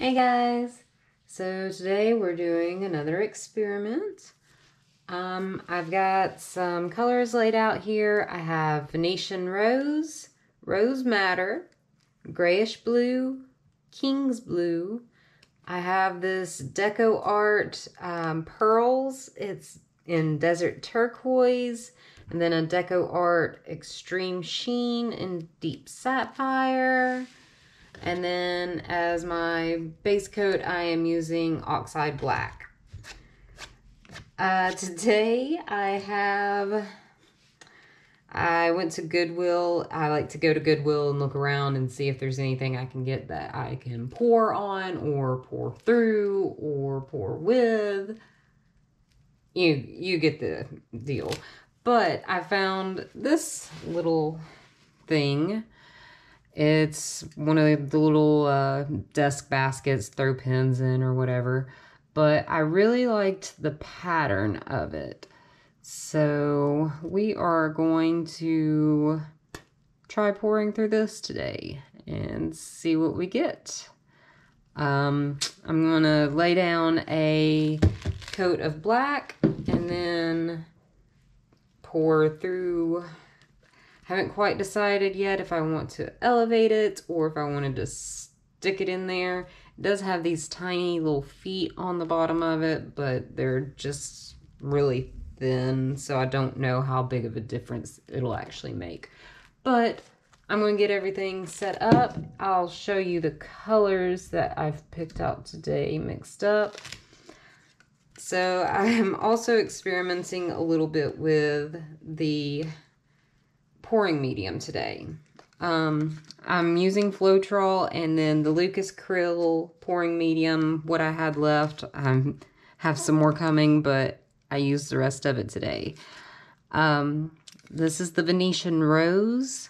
Hey guys! So today we're doing another experiment. I've got some colors laid out here. I have Venetian Rose, Rose Madder, Greyish Blue, King's Blue. I have this Deco Art Pearls. It's in Desert Turquoise. And then a Deco Art Extreme Sheen in Deep Sapphire. And then as my base coat, I am using Oxide Black. Today I went to Goodwill. I like to go to Goodwill and look around and see if there's anything I can get that I can pour on or pour through or pour with. You get the deal. But I found this little thing. It's one of the little desk baskets, throw pins in or whatever. But I really liked the pattern of it. So we are going to try pouring through this today and see what we get. I'm going to lay down a coat of black and then pour through. Haven't quite decided yet if I want to elevate it or if I wanted to stick it in there. It does have these tiny little feet on the bottom of it, but they're just really thin, so I don't know how big of a difference it'll actually make. But I'm going to get everything set up. I'll show you the colors that I've picked out today mixed up. So I am also experimenting a little bit with the pouring medium today. I'm using Floetrol and then the Lukas Cryl pouring medium. What I had left, I have some more coming, but I used the rest of it today. This is the Venetian Rose.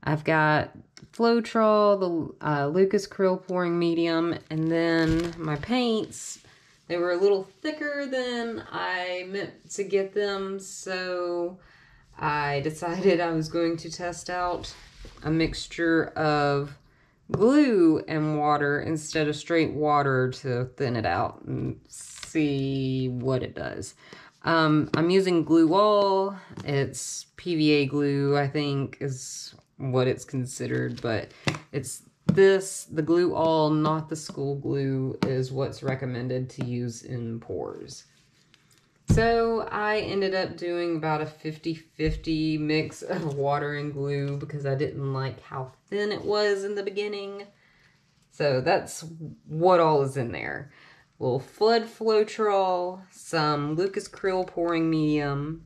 I've got Floetrol, the Lukas Cryl pouring medium, and then my paints. They were a little thicker than I meant to get them, so I decided I was going to test out a mixture of glue and water instead of straight water to thin it out and see what it does. I'm using glue wall. It's PVA glue, I think, is what it's considered, but it's the glue all, not the school glue, is what's recommended to use in pours. So I ended up doing about a 50-50 mix of water and glue because I didn't like how thin it was in the beginning. So that's what all is in there. A little flood Floetrol, some Lukas Cryl pouring medium,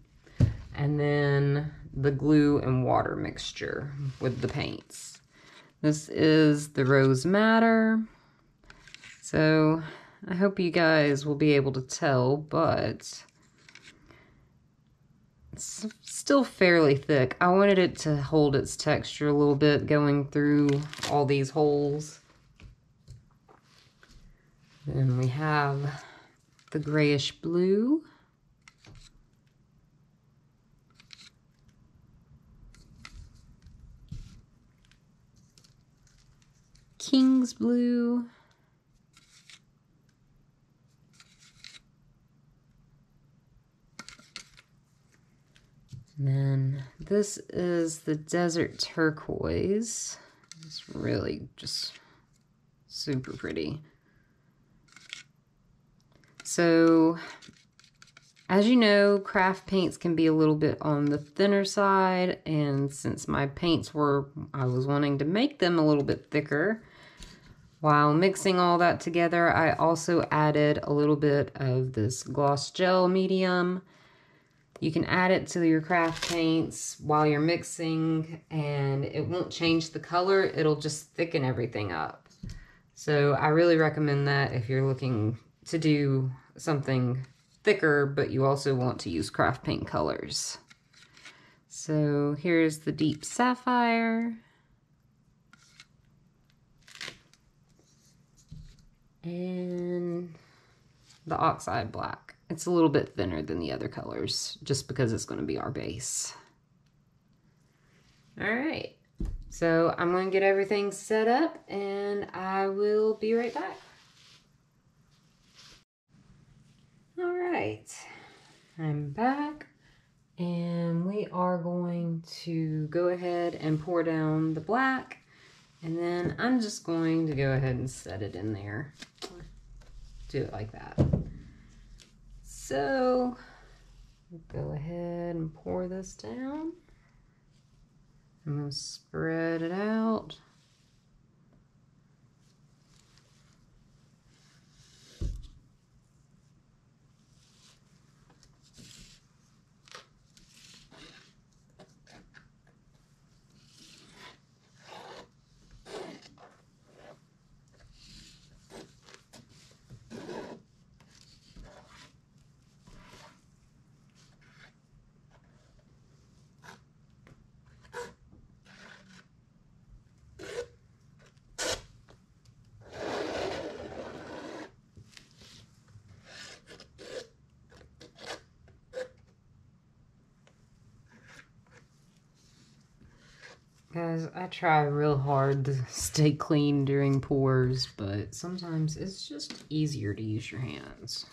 and then the glue and water mixture with the paints. This is the Rose Madder. So I hope you guys will be able to tell, but it's still fairly thick. I wanted it to hold its texture a little bit going through all these holes. Then we have the Greyish Blue. King's Blue. And then this is the Desert Turquoise. It's really just super pretty. So, as you know, craft paints can be a little bit on the thinner side, and since my paints I was wanting to make them a little bit thicker, while mixing all that together, I also added a little bit of this gloss gel medium. You can add it to your craft paints while you're mixing, and it won't change the color. It'll just thicken everything up. So I really recommend that if you're looking to do something thicker, but you also want to use craft paint colors. So here's the Deep Sapphire. And the Oxide Black. It's a little bit thinner than the other colors, just because it's going to be our base. All right, So I'm going to get everything set up and I will be right back. All right, I'm back and we are going to go ahead and pour down the black, and then I'm just going to go ahead and set it in there. Do it like that. So go ahead and pour this down. I'm going to spread it out. Guys, I try real hard to stay clean during pours, but sometimes it's just easier to use your hands.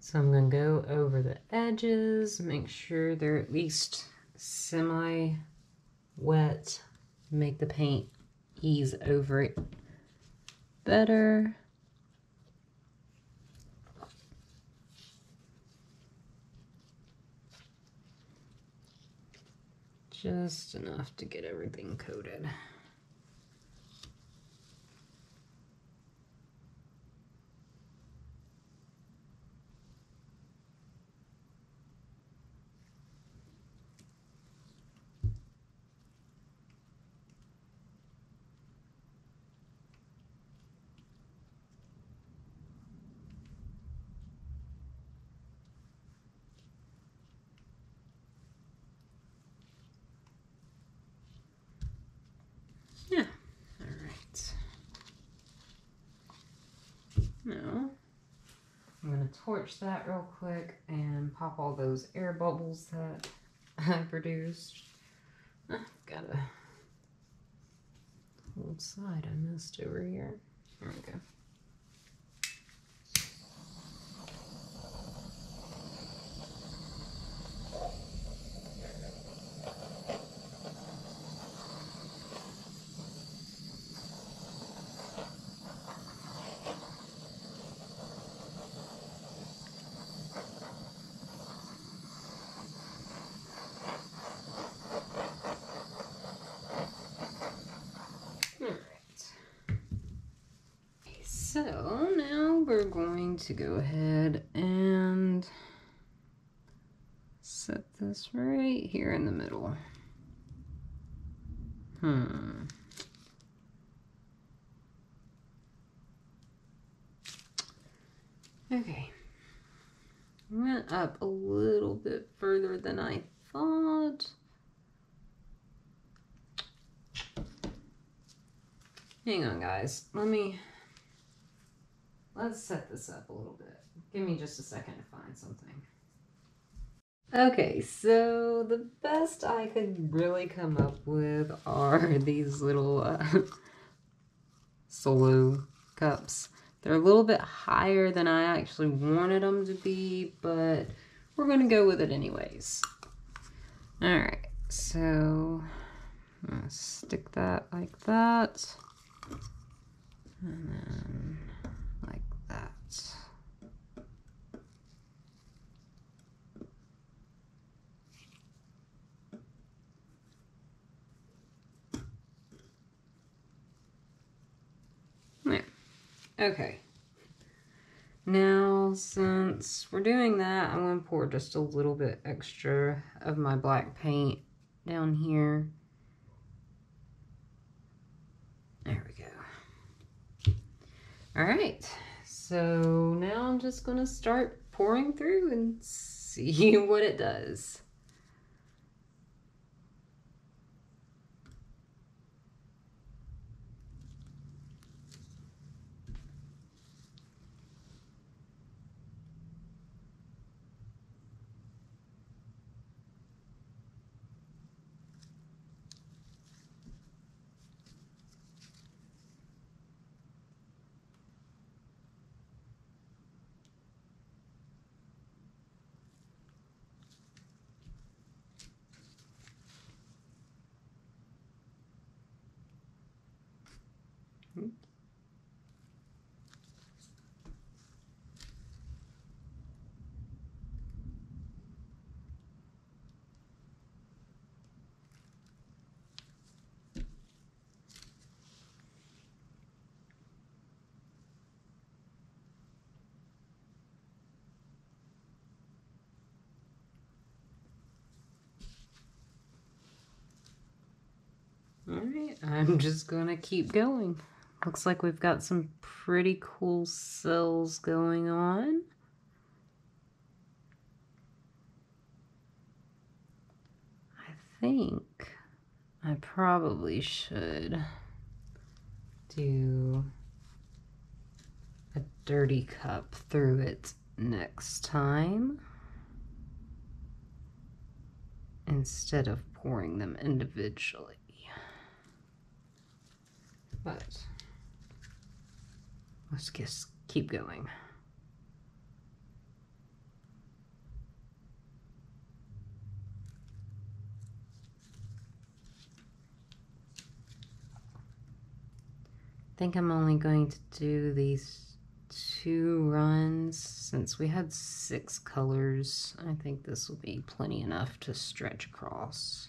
So I'm going to go over the edges, make sure they're at least semi-wet, make the paint ease over it better. Just enough to get everything coated. Yeah, all right. Now, I'm going to torch that real quick and pop all those air bubbles that I produced. I've got a whole side I missed over here. There we go. So now we're going to go ahead and set this right here in the middle. Okay. Went up a little bit further than I thought. Hang on, guys. Let's set this up a little bit. Give me just a second to find something. Okay, so the best I could really come up with are these little solo cups. They're a little bit higher than I actually wanted them to be, but we're going to go with it anyways. Alright, so I'm going to stick that like that. And then like that. Yeah. Okay. Now, since we're doing that, I'm going to pour just a little bit extra of my black paint down here. There we go. All right. So now I'm just going to start pouring through and see what it does. Alright, I'm just gonna keep going. Looks like we've got some pretty cool cells going on. I think I probably should do a dirty cup through it next time instead of pouring them individually. But let's just keep going. I think I'm only going to do these 2 runs since we had 6 colors. I think this will be plenty enough to stretch across.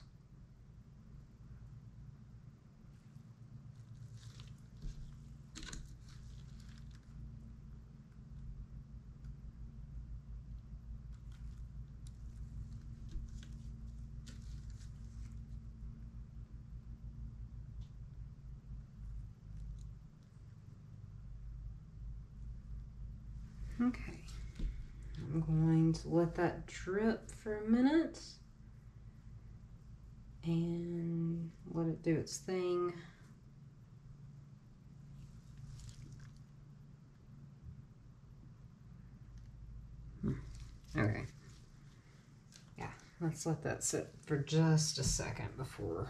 Okay, I'm going to let that drip for a minute and let it do its thing. Okay, yeah, let's let that sit for just a second before.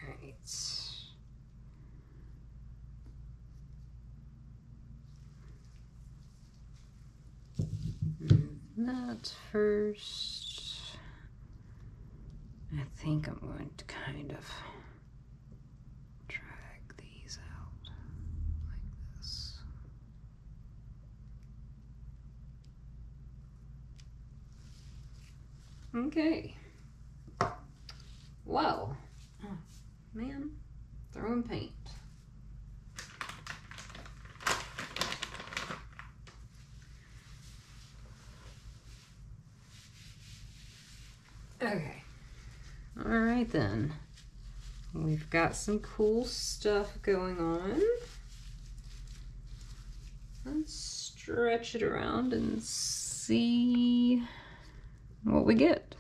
Right. That first, I think I'm going to kind of drag these out like this. Okay. Well, oh, man, throwing paint. Okay. All right then. We've got some cool stuff going on. Let's stretch it around and see what we get.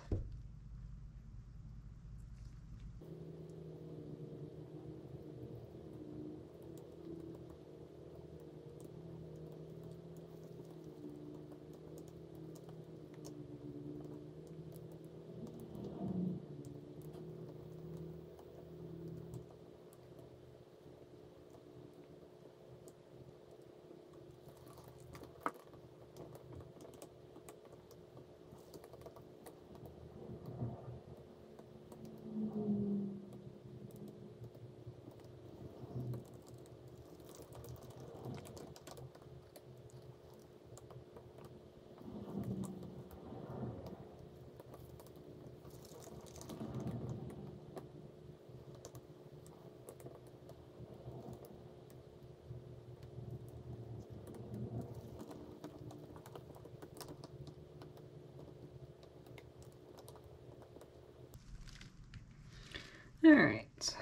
All right,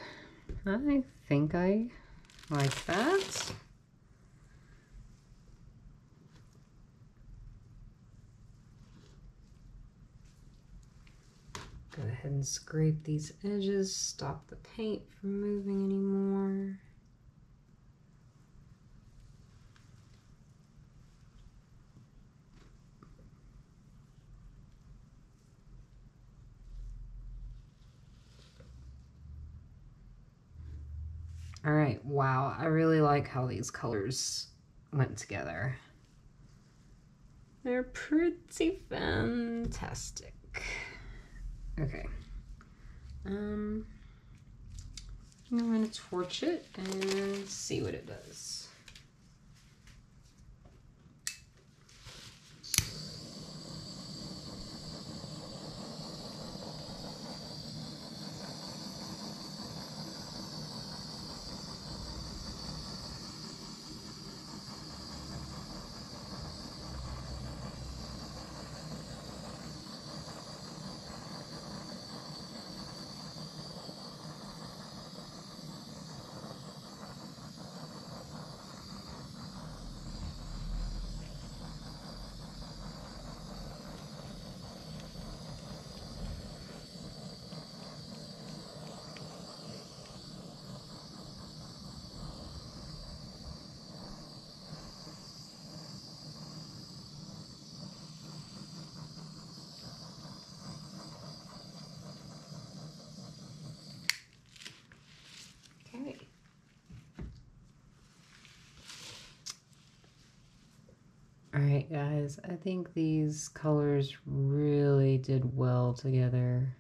I think I like that. Go ahead and scrape these edges, stop the paint from moving anymore. All right, wow, I really like how these colors went together. They're pretty fantastic. Okay. I'm gonna torch it and see what it does. Okay. All right, guys, I think these colors really did well together.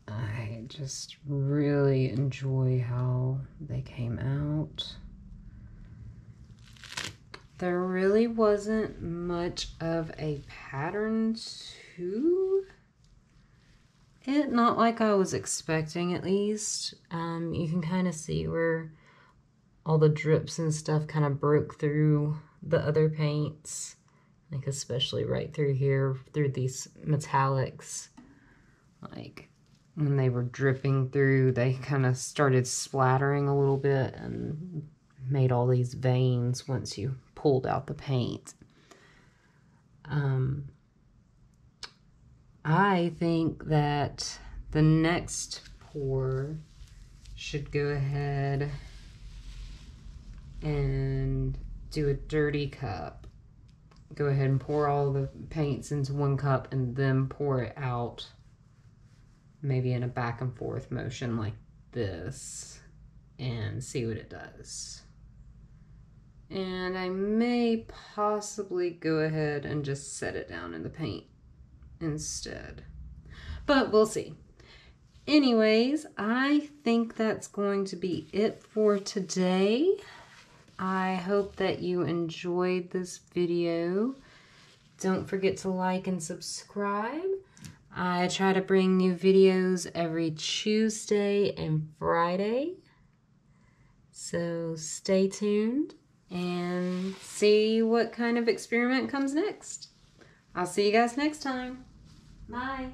I just really enjoy how they came out. There really wasn't much of a pattern to it, not like I was expecting at least. You can kind of see where all the drips and stuff kind of broke through the other paints, like especially right through here, through these metallics. Like when they were dripping through, they kind of started splattering a little bit and made all these veins once you pulled out the paint. I think that the next pour should go ahead and do a dirty cup. Go ahead and pour all the paints into one cup and then pour it out, maybe in a back and forth motion like this, and see what it does. And I may possibly go ahead and just set it down in the paint instead, but we'll see. Anyways, I think that's going to be it for today. I hope that you enjoyed this video. Don't forget to like and subscribe. I try to bring new videos every Tuesday and Friday, so stay tuned and see what kind of experiment comes next. I'll see you guys next time. Bye.